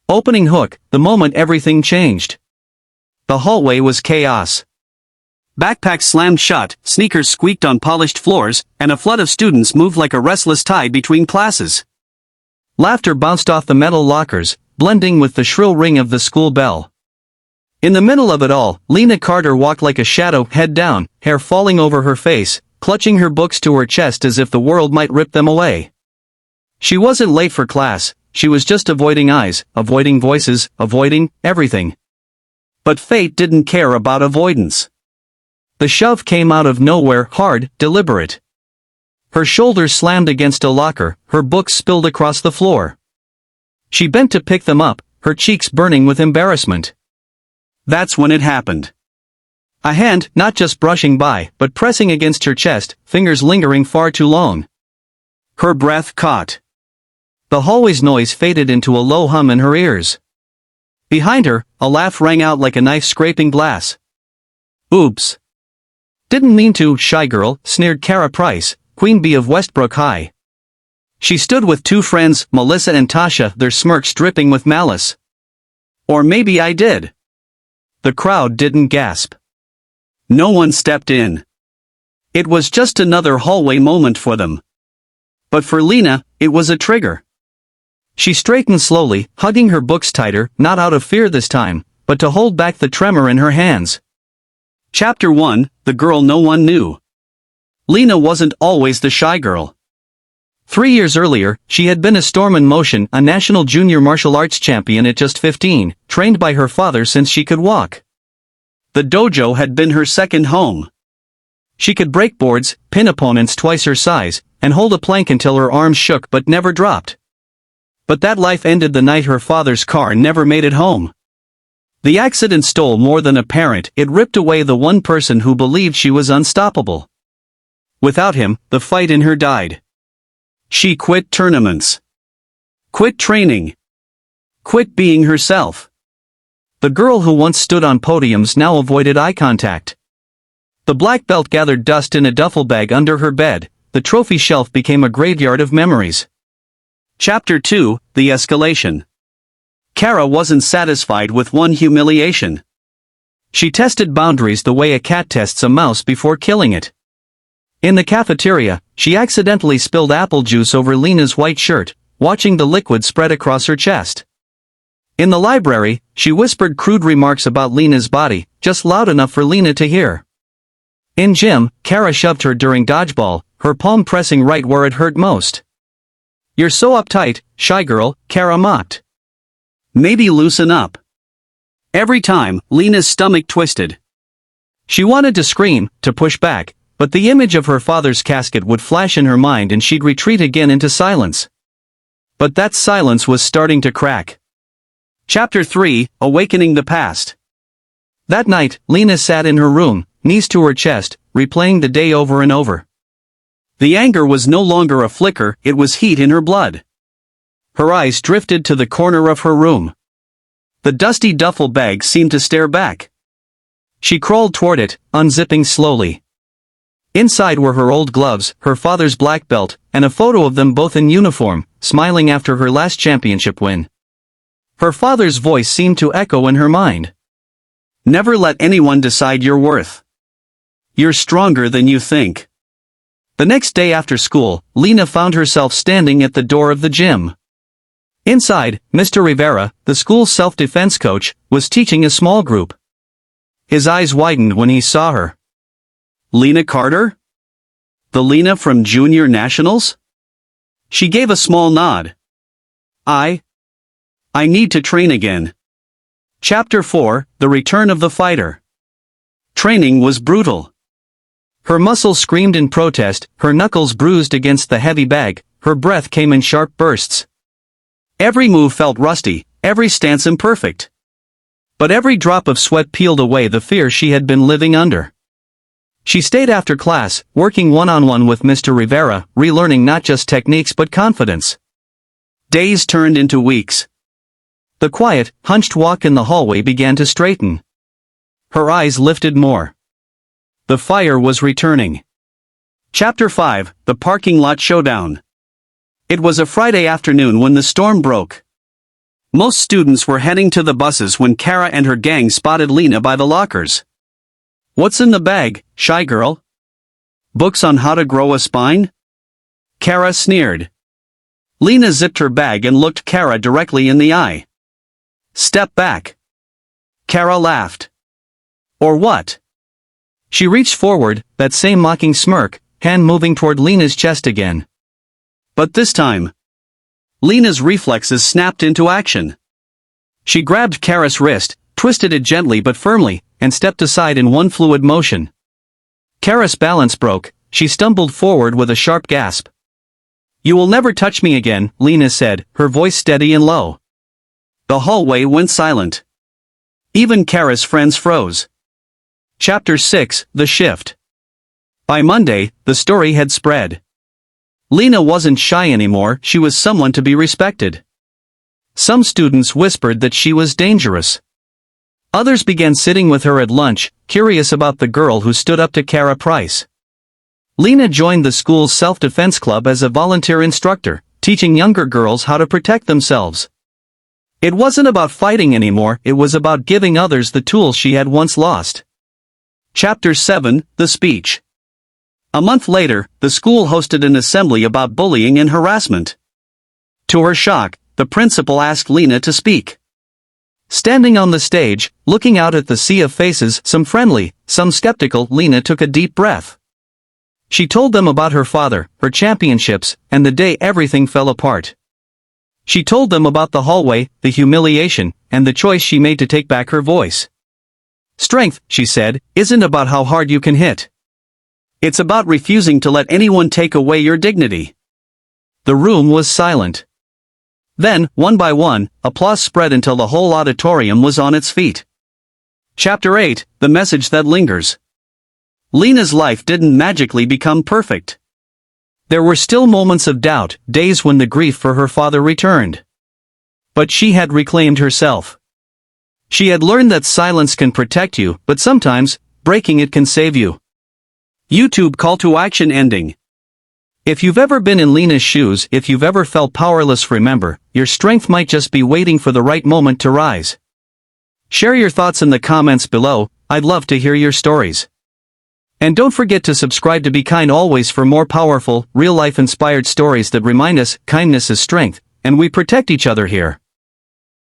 Opening hook, the moment everything changed. The hallway was chaos. Backpacks slammed shut, sneakers squeaked on polished floors, and a flood of students moved like a restless tide between classes. Laughter bounced off the metal lockers, blending with the shrill ring of the school bell. In the middle of it all, Lina Carter walked like a shadow, head down, hair falling over her face, clutching her books to her chest as if the world might rip them away. She wasn't late for class, she was just avoiding eyes, avoiding voices, avoiding everything. But fate didn't care about avoidance. The shove came out of nowhere, hard, deliberate. Her shoulders slammed against a locker, her books spilled across the floor. She bent to pick them up, her cheeks burning with embarrassment. That's when it happened. A hand, not just brushing by, but pressing against her chest, fingers lingering far too long. Her breath caught. The hallway's noise faded into a low hum in her ears. Behind her, a laugh rang out like a knife scraping glass. Oops. Didn't mean to, shy girl, sneered Kara Price, Queen Bee of Westbrook High. She stood with two friends, Melissa and Tasha, their smirks dripping with malice. Or maybe I did. The crowd didn't gasp. No one stepped in. It was just another hallway moment for them. But for Lina, it was a trigger. She straightened slowly, hugging her books tighter, not out of fear this time, but to hold back the tremor in her hands. Chapter 1, The Girl No One Knew. Lina wasn't always the shy girl. 3 years earlier, she had been a storm in motion, a national junior martial arts champion at just 15, trained by her father since she could walk. The dojo had been her second home. She could break boards, pin opponents twice her size, and hold a plank until her arms shook but never dropped. But that life ended the night her father's car never made it home. The accident stole more than a parent, it ripped away the one person who believed she was unstoppable. Without him, the fight in her died. She quit tournaments. Quit training. Quit being herself. The girl who once stood on podiums now avoided eye contact. The black belt gathered dust in a duffel bag under her bed, the trophy shelf became a graveyard of memories. Chapter 2, The Escalation. Kara wasn't satisfied with one humiliation. She tested boundaries the way a cat tests a mouse before killing it. In the cafeteria, she accidentally spilled apple juice over Lina's white shirt, watching the liquid spread across her chest. In the library, she whispered crude remarks about Lina's body, just loud enough for Lina to hear. In gym, Kara shoved her during dodgeball, her palm pressing right where it hurt most. You're so uptight, shy girl, Kara mocked. Maybe loosen up. Every time, Lina's stomach twisted. She wanted to scream, to push back, but the image of her father's casket would flash in her mind and she'd retreat again into silence. But that silence was starting to crack. Chapter 3, Awakening the Past. That night, Lina sat in her room, knees to her chest, replaying the day over and over. The anger was no longer a flicker, it was heat in her blood. Her eyes drifted to the corner of her room. The dusty duffel bag seemed to stare back. She crawled toward it, unzipping slowly. Inside were her old gloves, her father's black belt, and a photo of them both in uniform, smiling after her last championship win. Her father's voice seemed to echo in her mind. Never let anyone decide your worth. You're stronger than you think. The next day after school, Lina found herself standing at the door of the gym. Inside, Mr. Rivera, the school's self-defense coach, was teaching a small group. His eyes widened when he saw her. Lina Carter? The Lina from Junior Nationals? She gave a small nod. I need to train again. Chapter 4, The Return of the Fighter. Training was brutal. Her muscles screamed in protest, her knuckles bruised against the heavy bag, her breath came in sharp bursts. Every move felt rusty, every stance imperfect. But every drop of sweat peeled away the fear she had been living under. She stayed after class, working one-on-one with Mr. Rivera, relearning not just techniques but confidence. Days turned into weeks. The quiet, hunched walk in the hallway began to straighten. Her eyes lifted more. The fire was returning. Chapter 5, The Parking Lot Showdown. It was a Friday afternoon when the storm broke. Most students were heading to the buses when Kara and her gang spotted Lina by the lockers. "What's in the bag, shy girl? Books on how to grow a spine?" Kara sneered. Lina zipped her bag and looked Kara directly in the eye. "Step back." Kara laughed. "Or what?" She reached forward, that same mocking smirk, hand moving toward Lina's chest again. But this time, Lina's reflexes snapped into action. She grabbed Kara's wrist, twisted it gently but firmly, and stepped aside in one fluid motion. Kara's balance broke, she stumbled forward with a sharp gasp. "You will never touch me again," Lina said, her voice steady and low. The hallway went silent. Even Kara's friends froze. Chapter 6: The Shift. By Monday, the story had spread. Lina wasn't shy anymore, she was someone to be respected. Some students whispered that she was dangerous. Others began sitting with her at lunch, curious about the girl who stood up to Kara Price. Lina joined the school's self-defense club as a volunteer instructor, teaching younger girls how to protect themselves. It wasn't about fighting anymore, it was about giving others the tools she had once lost. Chapter 7: The Speech. A month later, the school hosted an assembly about bullying and harassment. To her shock, the principal asked Lina to speak. Standing on the stage, looking out at the sea of faces, some friendly, some skeptical, Lina took a deep breath. She told them about her father, her championships, and the day everything fell apart. She told them about the hallway, the humiliation, and the choice she made to take back her voice. "Strength," she said, "isn't about how hard you can hit. It's about refusing to let anyone take away your dignity." The room was silent. Then, one by one, applause spread until the whole auditorium was on its feet. Chapter 8: The Message That Lingers. Lina's life didn't magically become perfect. There were still moments of doubt, days when the grief for her father returned. But she had reclaimed herself. She had learned that silence can protect you, but sometimes, breaking it can save you. YouTube call to action ending. If you've ever been in Lina's shoes, if you've ever felt powerless, remember, your strength might just be waiting for the right moment to rise. Share your thoughts in the comments below, I'd love to hear your stories. And don't forget to subscribe to Be Kind Always for more powerful, real-life inspired stories that remind us kindness is strength, and we protect each other here.